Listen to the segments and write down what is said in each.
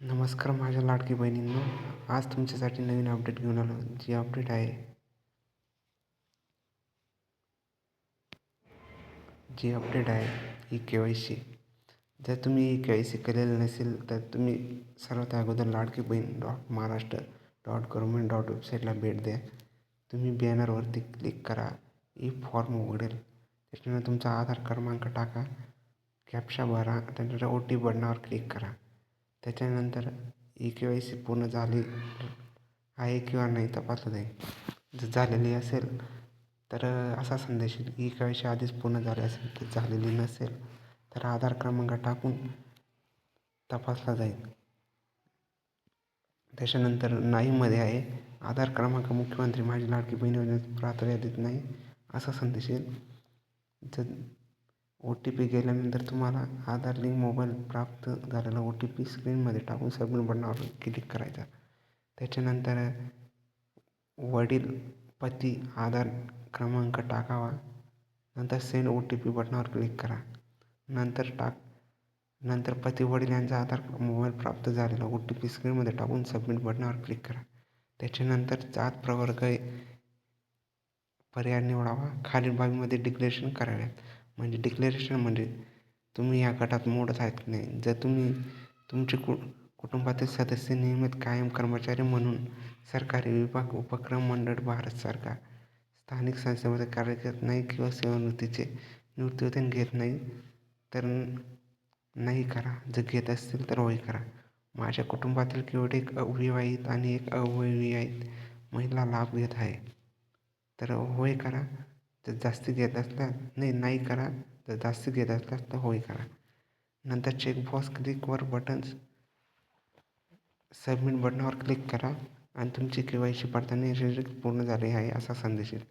नमस्कार माझ्या लाडकी बहिणींनो. आज तुमच्यासाठी नवीन अपडेट घेऊन आलो. जी अपडेट आहे ई-KYC. जर तुम्ही ई-KYC केलेलं नसेल तर तुम्ही सर्वात अगोदर लाडकी बहीण .महाराष्ट्र.gov.in. भेट द्या. तुम्ही बॅनरवरती क्लिक करा. ई फॉर्म उघडेल. त्याच्यानंतर तुमचा आधार क्रमांक टाका, कॅप्चा भरा, त्यानंतर OTP बटनावर क्लिक करा. त्याच्यानंतर ई-KYC पूर्ण झाली आहे किंवा नाही तपासलं जाईल. जर झालेली असेल तर असा संदेश येईल, ई-KYC आधीच पूर्ण झाले असेल. तर झालेली नसेल तर आधार क्रमांक टाकून तपासला जाईल. त्याच्यानंतर नाहीमध्ये आहे, आधार क्रमांक मुख्यमंत्री माझी लाडकी बहीण योजनेत पात्र यादीत नाही असा संदेश येईल. जर OTP गेल्यानंतर तुम्हाला आधार लिंक मोबाईल प्राप्त झालेला OTP स्क्रीनमध्ये टाकून सबमिट बटनावर क्लिक करायचा. त्याच्यानंतर वडील पती आधार क्रमांक टाकावा. नंतर सेंड OTP बटनावर क्लिक करा. नंतर पती वडील यांचा आधार मोबाईल प्राप्त झालेला OTP स्क्रीनमध्ये टाकून सबमिट बटनावर क्लिक करा. त्याच्यानंतर जात प्रवर्ग पर्याय निवडावा. खालील बाबीमध्ये डिक्लेरेशन कराव्यात. म्हणजे डिक्लेरेशन म्हणजे तुम्ही या गटात मोडत आहेत की नाही. जर तुम्ही तुमचे कुटुंबातील सदस्य नियमित कायम कर्मचारी म्हणून सरकारी विभाग, उपक्रम, मंडळ, भारत सरकार, स्थानिक संस्थेमध्ये कार्यरत नाही किंवा निवृत्तीवेतन घेत नाही तर नाही करा. जर घेत असतील तर होय करा. माझ्या कुटुंबातील केवळ एक अविवाहित आणि एक अविवाहित महिला लाभ घेत आहे तर होय करा. जर जास्त घेत असल्या नाही करा. जर जास्त घेत असल्यास तर होय करा. नंतर चेकबॉक्स क्लिकवर सबमिट बटनावर क्लिक करा आणि तुमची KYC पडताळणी पूर्ण झाली आहे असा संदेश येईल.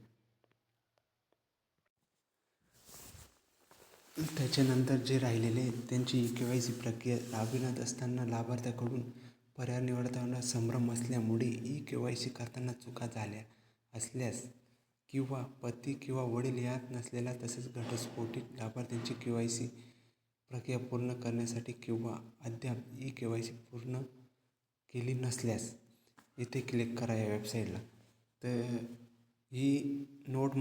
त्याच्यानंतर जे राहिलेले त्यांची KYC प्रक्रिया राबविण्यात असताना लाभार्थ्याकडून पर्याय निवडताना संभ्रम असल्यामुळे KYC करताना चुका झाल्या असल्यास किंवा पती किंवा वडील यात नसलेल्या तसेच घटस्फोटित लाभार्थ्यांची KYC प्रक्रिया पूर्ण करण्यासाठी किंवा अद्याप KYC पूर्ण केली नसल्यास इथे क्लिक करा या वेबसाईटला. तर ही नोट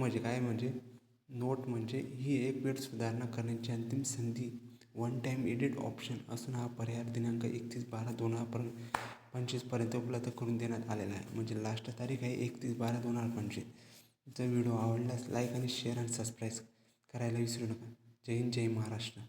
म्हणजे ही एक वेळ सुधारणा करण्याची अंतिम संधी. वन टाईम एडिट ऑप्शन असून हा पर्याय दिनांक 31/12/2025 पर्यंत उपलब्ध करून देण्यात आलेला आहे. म्हणजे लास्ट तारीख आहे 31/12/2025. जर व्हिडिओ आवडल्यास लाईक आणि शेअर आणि सबस्क्राईब करायला विसरू नका. जय हिंद, जय महाराष्ट्र.